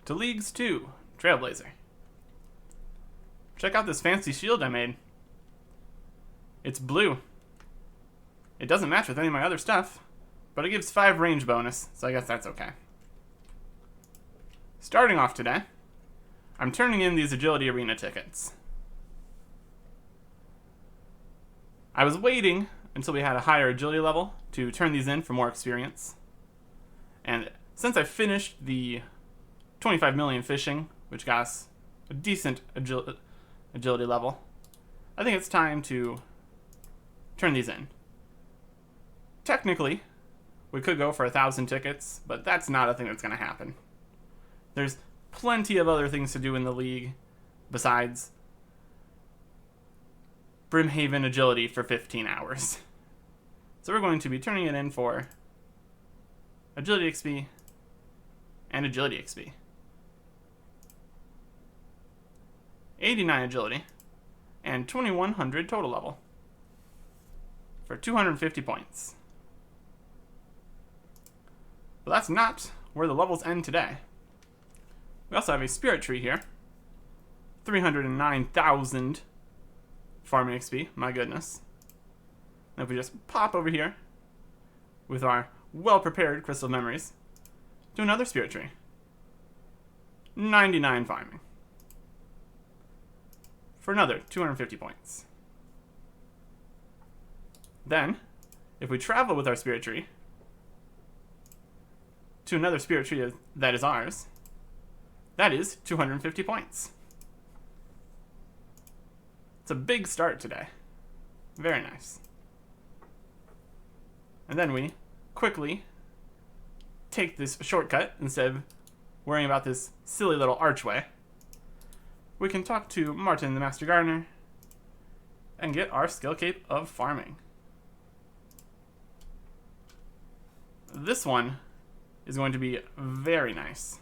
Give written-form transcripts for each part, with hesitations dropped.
to Leagues 2, Trailblazer. Check out this fancy shield I made. It's blue. It doesn't match with any of my other stuff, but it gives 5 range bonus, so I guess that's okay. Starting off today, I'm turning in these Agility Arena tickets. I was waiting until we had a higher agility level to turn these in for more experience. And since I finished the 25 million fishing, which got us a decent agility level, I think it's time to turn these in. Technically, we could go for 1,000 tickets, but that's not a thing that's going to happen. There's plenty of other things to do in the league besides Brimhaven agility for 15 hours. So we're going to be turning it in for agility XP and agility XP. 89 agility and 2100 total level for 250 points. But that's not where the levels end today. We also have a spirit tree here. 309,000 farming XP, my goodness. And if we just pop over here with our well-prepared crystal memories to another spirit tree. 99 farming for another 250 points. Then, if we travel with our spirit tree to another spirit tree that is ours, that is 250 points. It's a big start today. Very nice. And then we quickly take this shortcut instead of worrying about this silly little archway. We can talk to Martin the Master Gardener and get our skill cape of farming. This one is going to be very nice,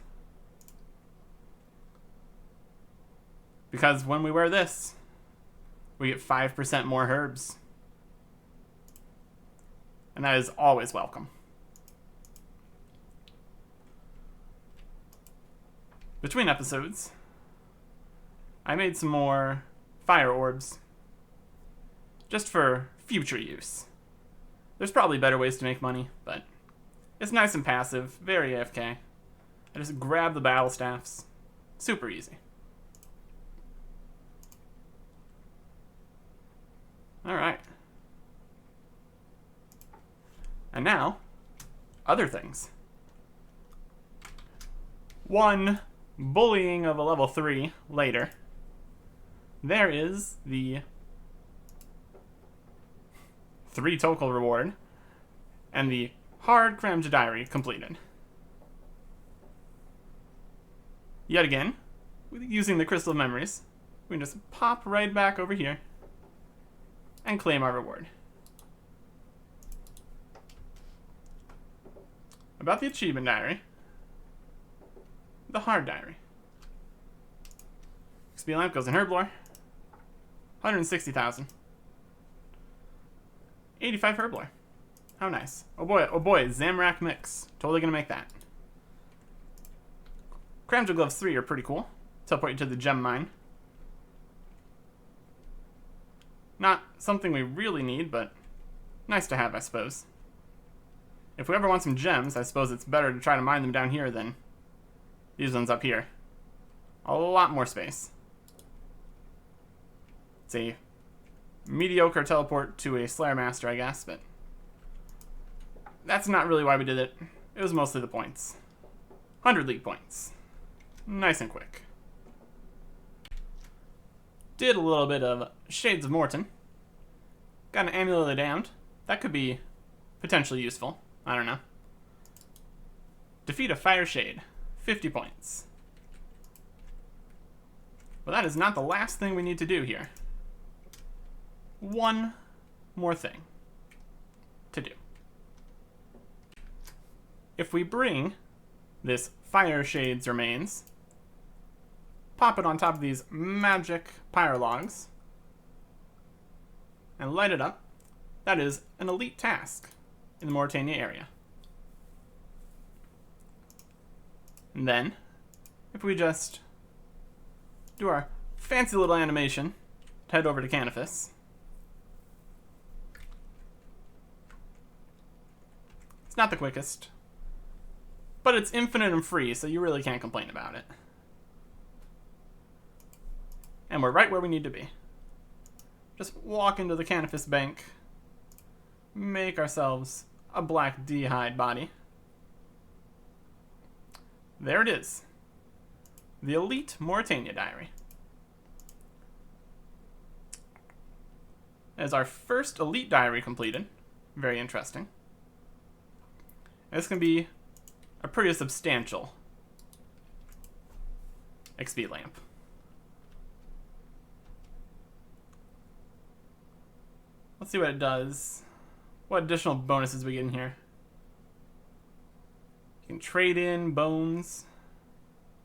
because when we wear this, we get 5% more herbs. And that is always welcome. Between episodes, I made some more fire orbs just for future use. There's probably better ways to make money, but it's nice and passive, very AFK. I just grab the battle staffs. Super easy. Alright. And now, other things. One bullying of a level 3 later, there is the 3 total reward and the hard crammed diary completed. Yet again, using the crystal memories, we can just pop right back over here and claim our reward. About the achievement diary, the hard diary. XP lamp goes in herblore. 160,000. 85 herblore. How nice. Oh boy, Zamrak mix. Totally gonna make that. Cramjo gloves 3 are pretty cool. Teleport you to the gem mine. Not something we really need, but nice to have, I suppose. If we ever want some gems, I suppose it's better to try to mine them down here than these ones up here. A lot more space. It's a mediocre teleport to a Slayer Master, I guess, but that's not really why we did it. It was mostly the points. 100 league points. Nice and quick. Did a little bit of Shades of Morton. Got an Amulet of the Damned. That could be potentially useful. I don't know. Defeat a Fire Shade. 50 points. But that is not the last thing we need to do here. One more thing to do. If we bring this Fire Shade's remains, pop it on top of these magic pyre logs, and light it up, that is an elite task in the Mauritania area. And then, if we just do our fancy little animation to head over to Canifis. It's not the quickest, but it's infinite and free, so you really can't complain about it. And we're right where we need to be. Just walk into the Canifis bank, make ourselves a black D-hide body. There it is. The Elite Mauritania Diary. As our first Elite Diary completed. Very interesting. This can be a pretty substantial XP lamp. Let's see what it does. What additional bonuses we get in here. You can trade in bones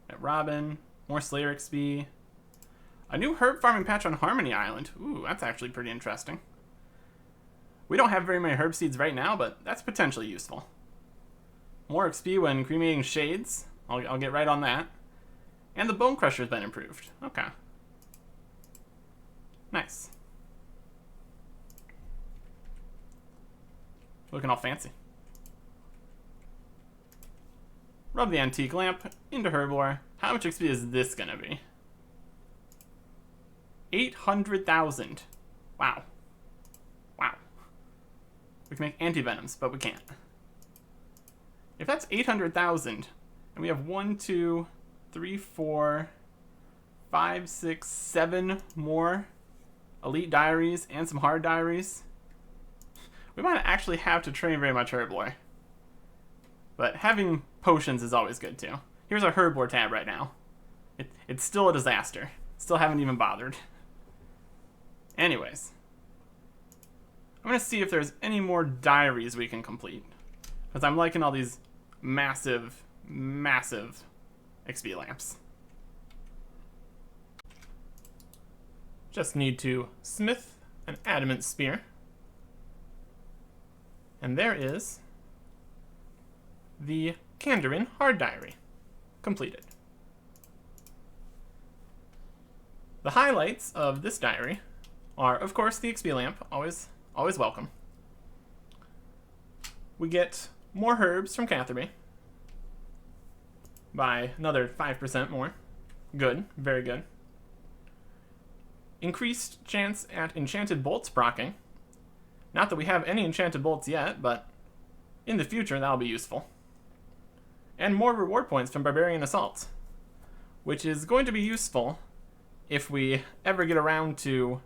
at Robin, more Slayer XP. A new herb farming patch on Harmony Island. Ooh, that's actually pretty interesting. We don't have very many herb seeds right now, but that's potentially useful. More XP when cremating shades. I'll get right on that. And the bone crusher's been improved. Okay. Nice. Looking all fancy. Rub the antique lamp into herbivore. How much XP is this gonna be? 800,000. Wow. Wow. We can make antivenoms, but we can't. If that's 800,000, and we have 1, 2, 3, 4, 5, 6, 7 more Elite Diaries and some hard diaries, we might actually have to train very much herbivore. But having potions is always good too. Here's our herbivore tab right now. It's still a disaster. Still haven't even bothered. Anyways. I'm going to see if there's any more diaries we can complete. Because I'm liking all these massive, massive XP lamps. Just need to smith an adamant spear. And there is the Kandarin Hard Diary completed. The highlights of this diary are, of course, the XP lamp, always welcome. We get more herbs from Catherby by another 5% more. Good, very good. Increased chance at enchanted bolts proccing. Not that we have any enchanted bolts yet, but in the future that'll be useful. And more reward points from Barbarian Assault, which is going to be useful if we ever get around to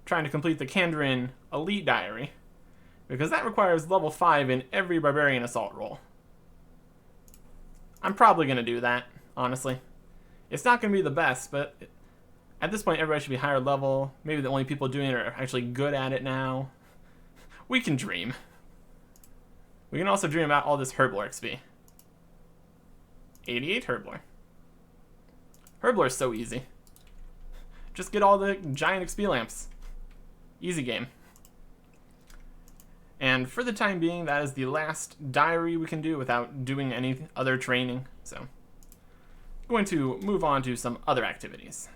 trying to complete the Kandarin Elite Diary, because that requires level 5 in every Barbarian Assault roll. I'm probably going to do that, honestly. It's not going to be the best, but at this point everybody should be higher level. Maybe the only people doing it are actually good at it now. We can dream. We can also dream about all this Herblore XP. 88 Herblore. Herblore is so easy. Just get all the giant XP lamps. Easy game. And for the time being, that is the last diary we can do without doing any other training. So, I'm going to move on to some other activities.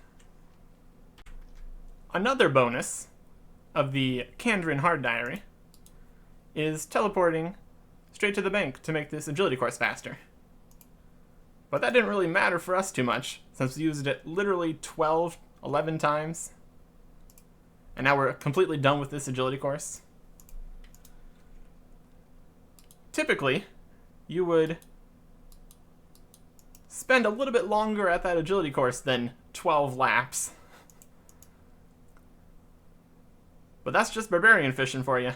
Another bonus of the Kandarin Hard Diary is teleporting straight to the bank to make this agility course faster. But that didn't really matter for us too much, since we used it literally 11 times. And now we're completely done with this agility course. Typically, you would spend a little bit longer at that agility course than 12 laps. But that's just barbarian fishing for you.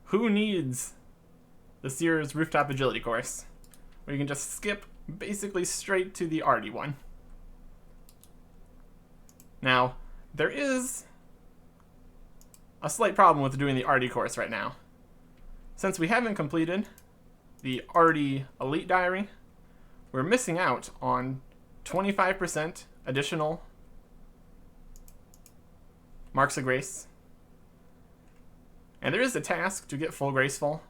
Who needs the Sears Rooftop Agility course, where you can just skip basically straight to the arty one? Now, there is a slight problem with doing the arty course right now. Since we haven't completed the arty Elite Diary, we're missing out on 25% additional Marks of Grace. And there is a task to get full Graceful.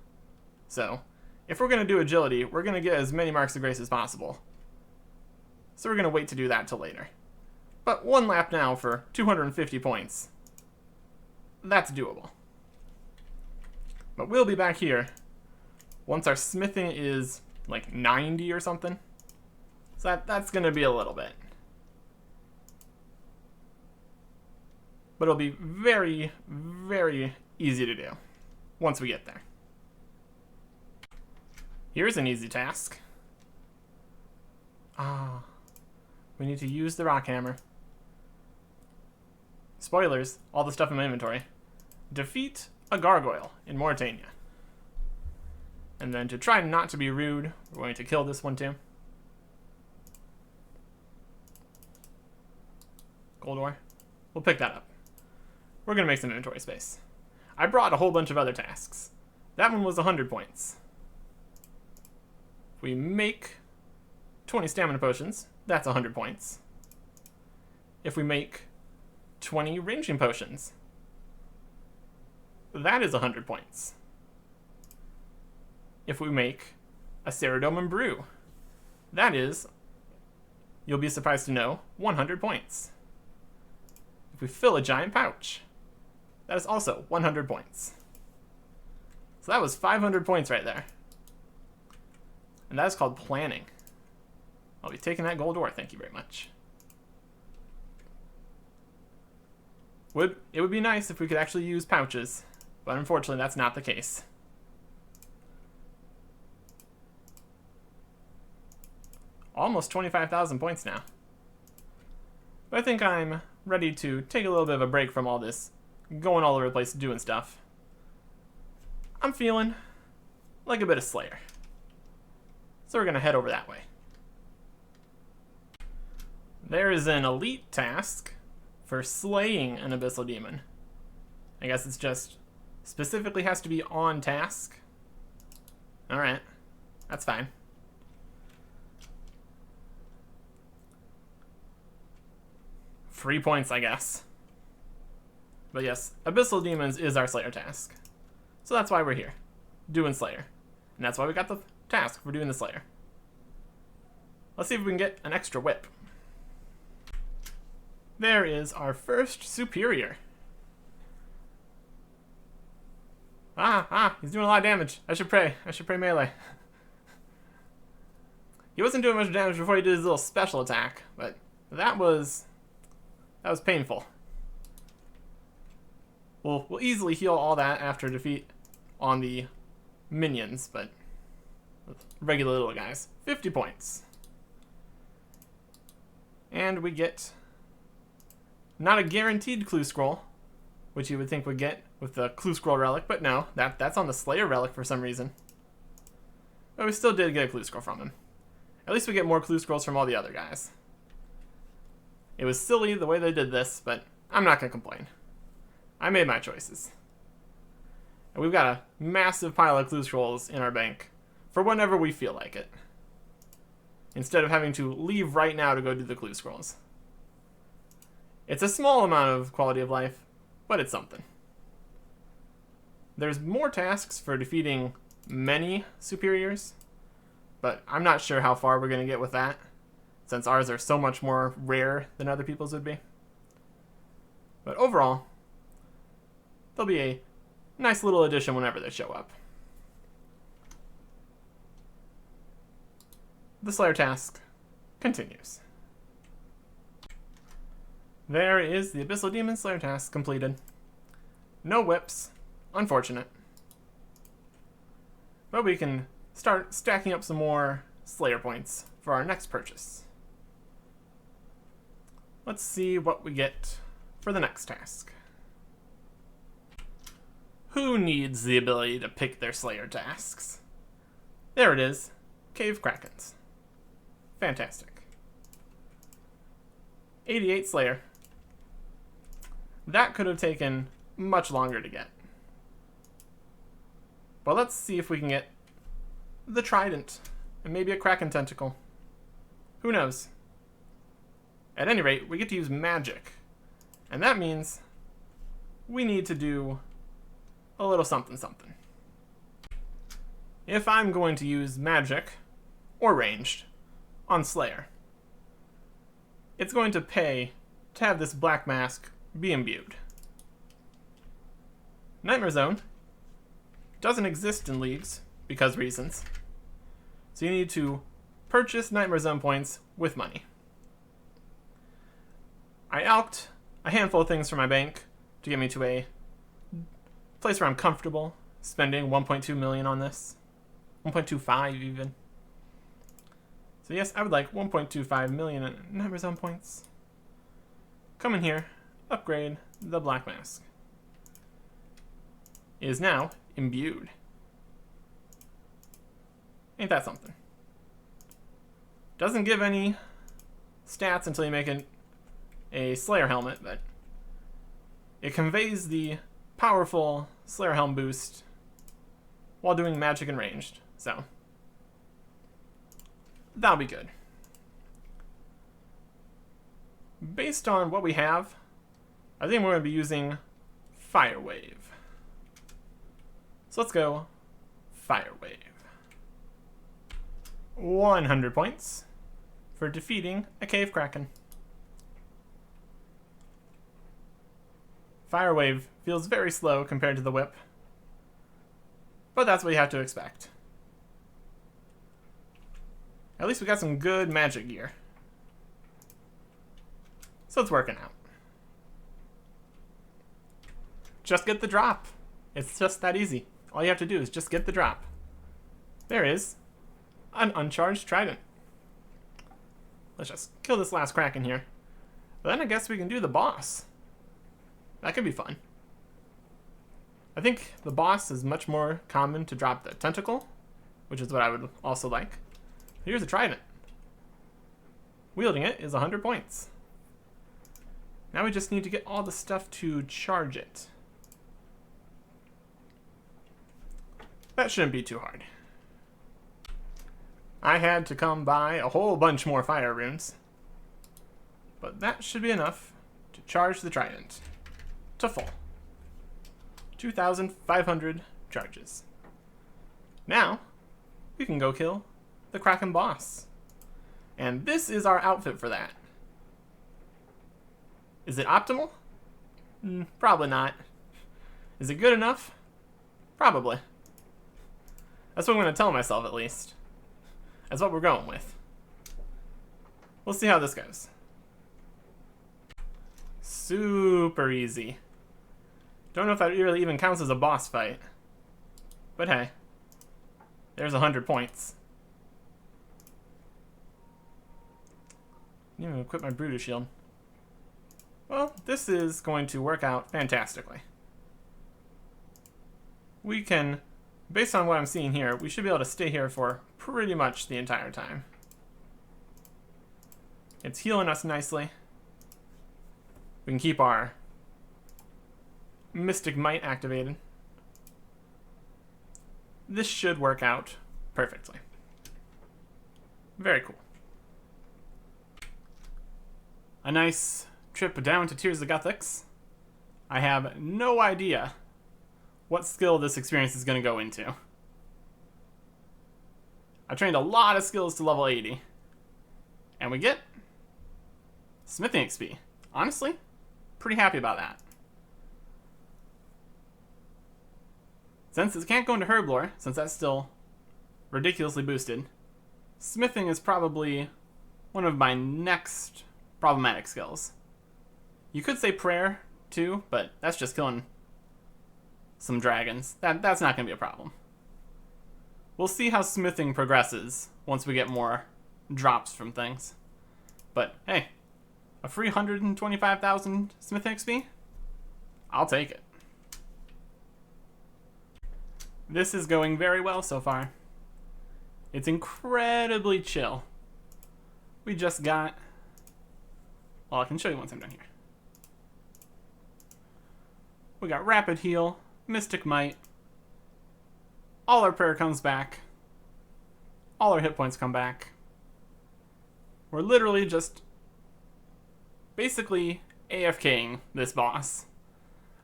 So, if we're going to do agility, we're going to get as many Marks of Grace as possible. so we're going to wait to do that till later. But 1 lap now for 250 points. That's doable. But we'll be back here once our smithing is like 90 or something. So that's going to be a little bit. But it'll be very, very easy to do once we get there. Here's an easy task. We need to use the rock hammer. Spoilers, all the stuff in my inventory. Defeat a gargoyle in Mauritania. And then to try not to be rude, we're going to kill this one too. Gold ore. We'll pick that up. We're going to make some inventory space. I brought a whole bunch of other tasks. That one was 100 points. If we make 20 stamina potions, that's 100 points. If we make 20 ranging potions, that is 100 points. If we make a Ceridome brew, that is, you'll be surprised to know, 100 points. If we fill a giant pouch, that is also 100 points. So that was 500 points right there. And that is called planning. I'll be taking that gold ore, thank you very much. It would be nice if we could actually use pouches, but unfortunately that's not the case. Almost 25,000 points now. But I think I'm ready to take a little bit of a break from all this going all over the place doing stuff. I'm feeling like a bit of Slayer. So we're going to head over that way. There is an elite task for slaying an abyssal demon. I guess it's just specifically has to be on task. Alright, that's fine. Free points, I guess. But yes, abyssal demons is our Slayer task. So that's why we're here, doing Slayer. And that's why we got the task for doing the Slayer. Let's see if we can get an extra whip. There is our first superior. He's doing a lot of damage. I should pray melee. He wasn't doing much damage before he did his little special attack, but that was painful. We'll easily heal all that after defeat on the minions, but regular little guys. 50 points. And we get not a guaranteed clue scroll, which you would think would get with the clue scroll relic, but no, that's on the Slayer relic for some reason. But we still did get a clue scroll from him. At least we get more clue scrolls from all the other guys. It was silly the way they did this, but I'm not going to complain. I made my choices. And we've got a massive pile of clue scrolls in our bank for whenever we feel like it, instead of having to leave right now to go do the clue scrolls. It's a small amount of quality of life, but it's something. There's more tasks for defeating many superiors, but I'm not sure how far we're going to get with that, since ours are so much more rare than other people's would be. But overall, they'll be a nice little addition whenever they show up. The Slayer task continues. There is the Abyssal Demon Slayer task completed. No whips, unfortunate. But we can start stacking up some more Slayer points for our next purchase. Let's see what we get for the next task. Who needs the ability to pick their Slayer tasks? There it is. Cave Krakens. Fantastic. 88 Slayer. That could have taken much longer to get. But let's see if we can get the Trident and maybe a Kraken Tentacle. Who knows? At any rate, we get to use magic. And that means we need to do a little something something. If I'm going to use magic, or ranged, on Slayer, it's going to pay to have this black mask be imbued. Nightmare Zone doesn't exist in leagues because reasons. So you need to purchase Nightmare Zone points with money. I alked a handful of things from my bank to get me to a place where I'm comfortable spending 1.2 million on this. 1.25 even. So yes, I would like 1.25 million in Nightmare Zone points. Come in here, upgrade the black mask. It is now imbued. Ain't that something? Doesn't give any stats until you make a Slayer helmet, but it conveys the powerful Slayer helm boost while doing magic and ranged, so that'll be good. Based on what we have, I think we're going to be using Fire Wave. So let's go Fire Wave. 100 points for defeating a Cave Kraken. Fire Wave feels very slow compared to the whip, but that's what you have to expect. At least we got some good magic gear, so it's working out. Just get the drop. It's just that easy. All you have to do is just get the drop. There is an uncharged trident. Let's just kill this last Kraken here. But then I guess we can do the boss. That could be fun. I think the boss is much more common to drop the tentacle, which is what I would also like. Here's a trident. Wielding it is 100 points. Now we just need to get all the stuff to charge it. That shouldn't be too hard. I had to come by a whole bunch more fire runes, but that should be enough to charge the trident to full. 2,500 charges. Now, we can go kill the Kraken boss. And this is our outfit for that. Is it optimal? Probably not. Is it good enough? Probably. That's what I'm going to tell myself, at least. That's what we're going with. We'll see how this goes. Super easy. Don't know if that really even counts as a boss fight. But hey, there's 100 points. I'm gonna equip my Brutus Shield. Well, this is going to work out fantastically. We can, based on what I'm seeing here, we should be able to stay here for pretty much the entire time. It's healing us nicely. We can keep our Mystic Might activated. This should work out perfectly. Very cool. A nice trip down to Tears of Guthix. I have no idea what skill this experience is going to go into. I trained a lot of skills to level 80. And we get Smithing XP. Honestly, pretty happy about that. Since it can't go into Herblore, since that's still ridiculously boosted, Smithing is probably one of my next problematic skills. You could say Prayer, too, but that's just killing some dragons. That's not going to be a problem. We'll see how Smithing progresses once we get more drops from things. But, hey, a free 125,000 Smithing XP? I'll take it. This is going very well so far. It's incredibly chill. We just got... Well, I can show you once I'm done here. We got Rapid Heal, Mystic Might. All our prayer comes back. All our hit points come back. We're literally just basically AFKing this boss.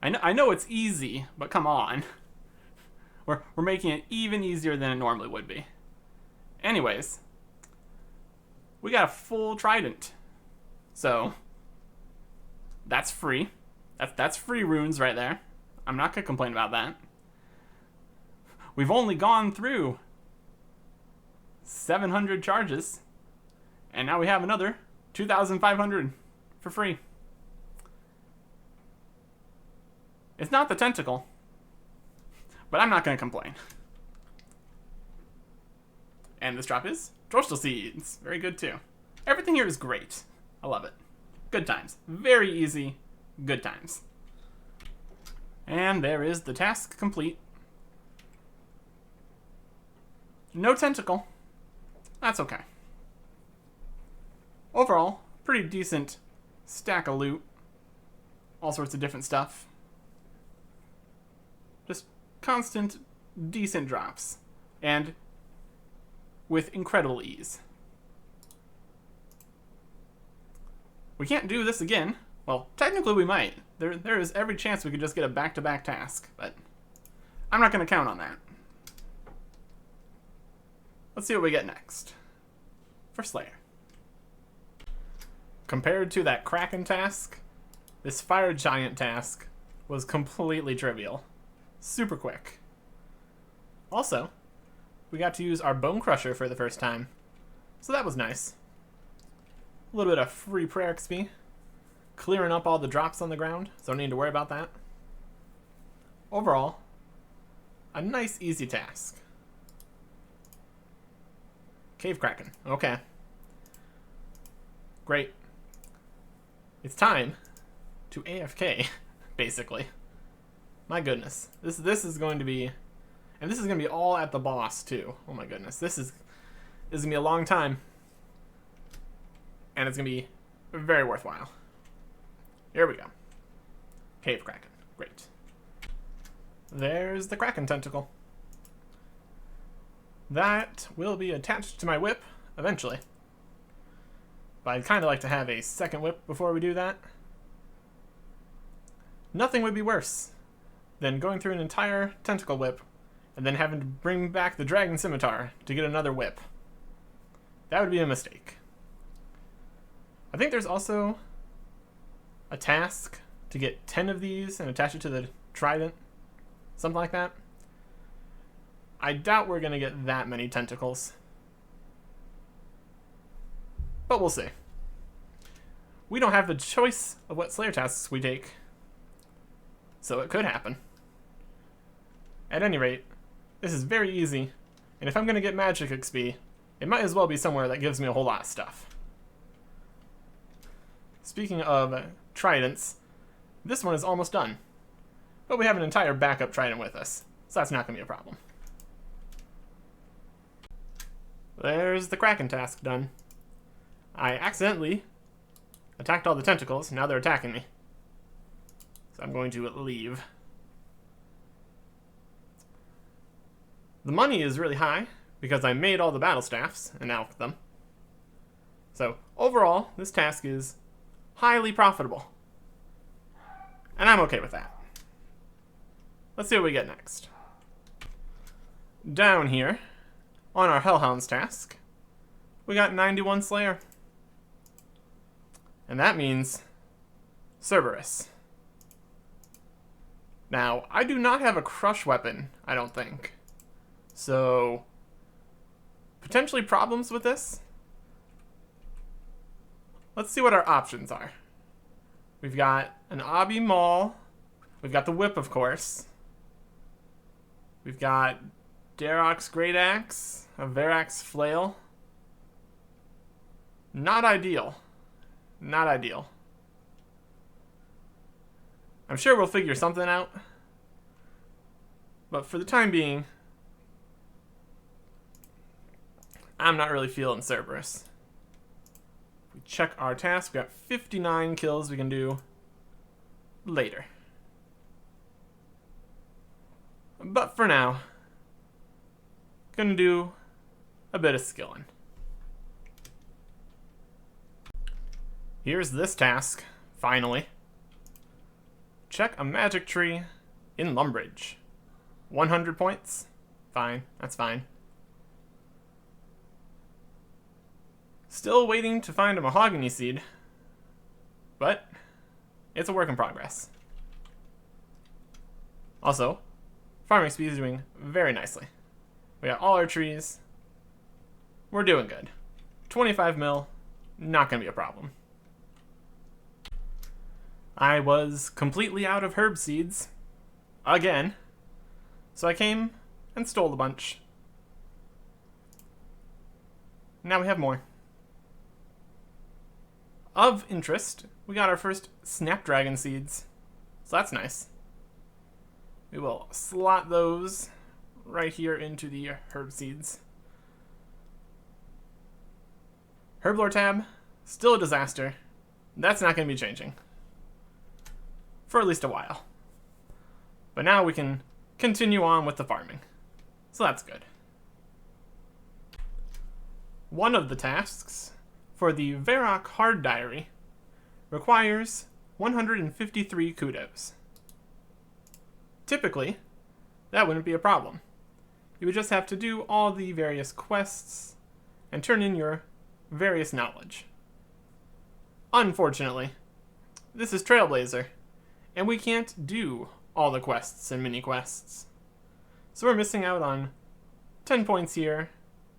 I know it's easy, but come on. We're making it even easier than it normally would be. Anyways, we got a full trident. So that's free. That's free runes right there. I'm not gonna complain about that. We've only gone through 700 charges, and now we have another 2,500 for free. It's not the tentacle, but I'm not gonna complain. And this drop is Dorsal Seeds. Very good too. Everything here is great. I love it. Good times. Very easy. Good times. And there is the task complete. No tentacle. That's okay. Overall, pretty decent stack of loot. All sorts of different stuff. Just constant, decent drops. And with incredible ease. We can't do this again. Well, technically we might. There is every chance we could just get a back-to-back task, but I'm not going to count on that. Let's see what we get next. For Slayer. Compared to that Kraken task, this Fire Giant task was completely trivial. Super quick. Also, we got to use our Bone Crusher for the first time, so that was nice. A little bit of free prayer XP. Clearing up all the drops on the ground, so don't need to worry about that. Overall, a nice, easy task. Cave Kraken. Okay. Great. It's time to AFK, basically. My goodness. This is going to be... And this is going to be all at the boss, too. Oh my goodness. This is going to be a long time. And it's going to be very worthwhile. Here we go. Cave Kraken. Great. There's the Kraken tentacle. That will be attached to my whip eventually. But I'd kind of like to have a second whip before we do that. Nothing would be worse than going through an entire tentacle whip and then having to bring back the dragon scimitar to get another whip. That would be a mistake. I think there's also a task to get 10 of these and attach it to the trident. Something like that. I doubt we're going to get that many tentacles. But we'll see. We don't have the choice of what Slayer tasks we take. So it could happen. At any rate, this is very easy. And if I'm going to get magic XP, it might as well be somewhere that gives me a whole lot of stuff. Speaking of tridents, this one is almost done. But we have an entire backup trident with us, so that's not going to be a problem. There's the Kraken task done. I accidentally attacked all the tentacles, now they're attacking me. So I'm going to leave. The money is really high, because I made all the battle staffs, and now with them. So, overall, this task is highly profitable. And I'm okay with that. Let's see what we get next. Down here, on our Hellhounds task, we got 91 Slayer. And that means Cerberus. Now, I do not have a crush weapon, I don't think. So, potentially problems with this. Let's see what our options are. We've got an Obby Maul. We've got the Whip, of course. We've got Darok's Great Axe, a Verax Flail. Not ideal. Not ideal. I'm sure we'll figure something out. But for the time being, I'm not really feeling Cerberus. We check our task. We got 59 kills we can do later. But for now, gonna do a bit of skilling. Here's this task, finally. Check a magic tree in Lumbridge. 100 points. Fine, that's fine. Still waiting to find a mahogany seed, but it's a work in progress. Also, farming speed is doing very nicely. We got all our trees. We're doing good. 25 mil, not going to be a problem. I was completely out of herb seeds. Again. So I came and stole a bunch. Now we have more. Of interest, we got our first snapdragon seeds. So that's nice. We will slot those right here into the herb seeds. Herblore tab, still a disaster. That's not going to be changing. For at least a while. But now we can continue on with the farming. So that's good. One of the tasks for the Varrock Hard Diary requires 153 kudos. Typically, that wouldn't be a problem. You would just have to do all the various quests and turn in your various knowledge. Unfortunately, this is Trailblazer, and we can't do all the quests and mini-quests. So we're missing out on 10 points here,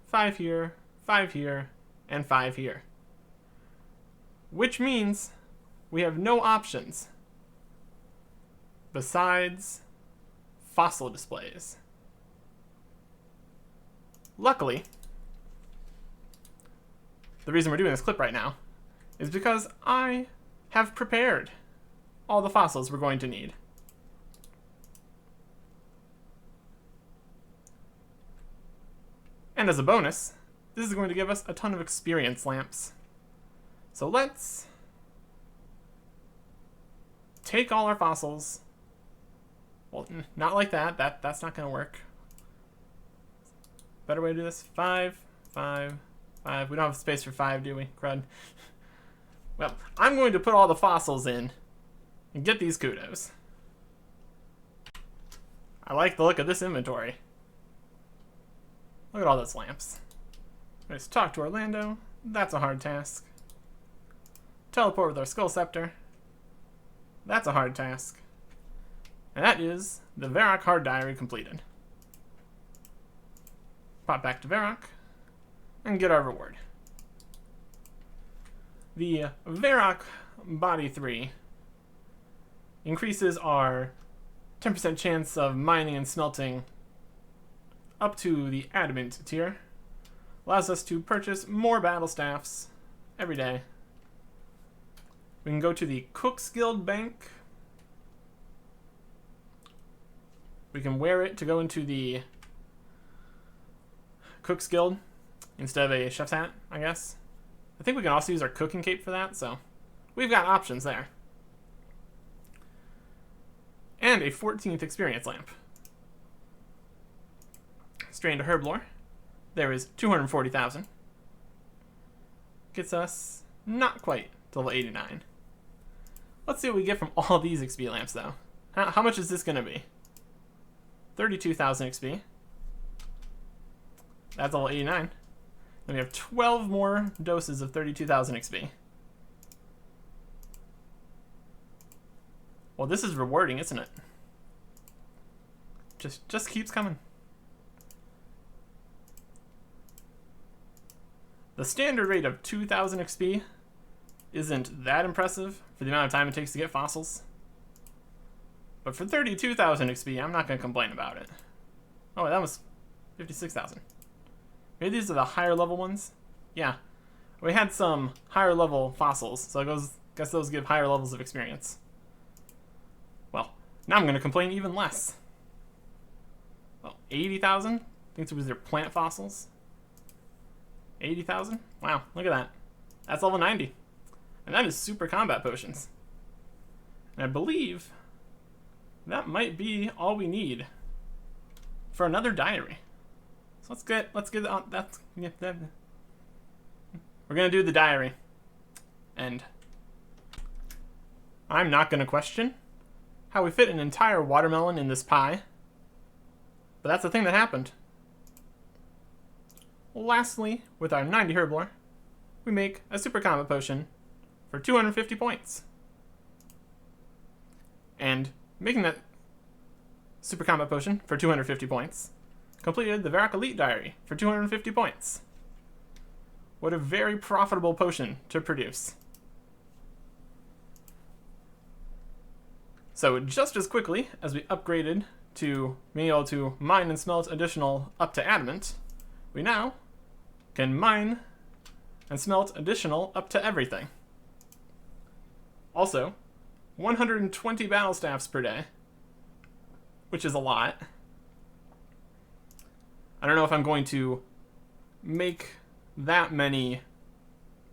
5 here, 5 here, and 5 here. Which means we have no options besides fossil displays. Luckily, the reason we're doing this clip right now is because I have prepared all the fossils we're going to need. And as a bonus, this is going to give us a ton of experience lamps. So let's take all our fossils. Well, not like that. That's not going to work. Better way to do this. 5, 5, 5. We don't have space for 5, do we? Crud. Well, I'm going to put all the fossils in and get these kudos. I like the look of this inventory. Look at all those lamps. Let's talk to Orlando. That's a hard task. Teleport with our Skull Scepter. That's a hard task. And that is the Varrock Hard Diary completed. Pop back to Varrock and get our reward. The Varrock Body 3 increases our 10% chance of mining and smelting up to the Adamant tier. Allows us to purchase more battle staffs every day. We can go to the Cook's Guild Bank. We can wear it to go into the Cook's Guild instead of a chef's hat, I guess. I think we can also use our cooking cape for that, so we've got options there. And a 14th experience lamp. Straight into Herblore. There is 240,000. Gets us not quite to level 89. Let's see what we get from all these XP lamps, though. How much is this going to be? 32,000 XP. That's level 89. Then we have 12 more doses of 32,000 XP. Well, this is rewarding, isn't it? Just keeps coming. The standard rate of 2,000 XP isn't that impressive for the amount of time it takes to get fossils. But for 32,000 XP, I'm not going to complain about it. Oh, that was 56,000. Maybe these are the higher level ones? Yeah. We had some higher level fossils, so I guess those give higher levels of experience. Well, now I'm going to complain even less. Well, 80,000? I think it was their plant fossils. 80,000? Wow, look at that. That's level 90. And that is super combat potions. And I believe that might be all we need for another diary. So let's get on that. We're gonna do the diary. And I'm not gonna question how we fit an entire watermelon in this pie. But that's the thing that happened. Lastly, with our 90 Herblore, we make a super combat potion for 250 points. and making that super combat potion for 250 points. Completed the Varrock Elite Diary for 250 points. What a very profitable potion to produce. So just as quickly as we upgraded to being able to mine and smelt additional up to adamant, we now can mine and smelt additional up to everything. Also, 120 battle staffs per day, which is a lot. I don't know if I'm going to make that many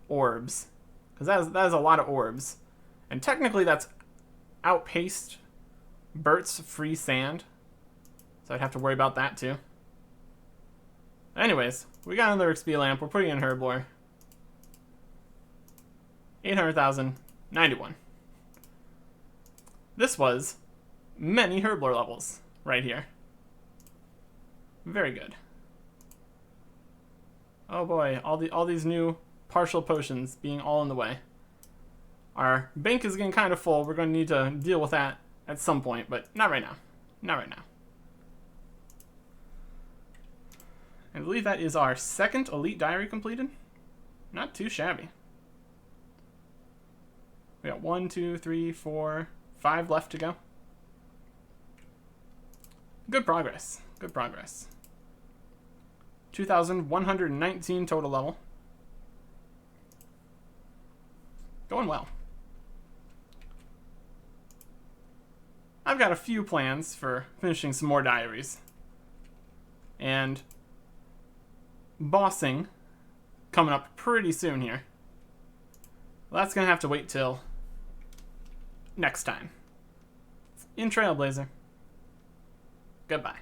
orbs, because that is a lot of orbs. And technically that's outpaced Bert's free sand, so I'd have to worry about that too. Anyways, we got another XP lamp. We're putting in Herblore. 800,000, 91. This was many Herblore levels right here. Very good. Oh boy, all these new partial potions being all in the way. Our bank is getting kind of full. We're going to need to deal with that at some point, but not right now. Not right now. I believe that is our second Elite Diary completed. Not too shabby. We got 1, 2, 3, 4, 5 left to go. Good progress. Good progress. 2,119 total level. Going well. I've got a few plans for finishing some more diaries. And bossing coming up pretty soon here. Well, that's going to have to wait till next time. In Trailblazer. Goodbye.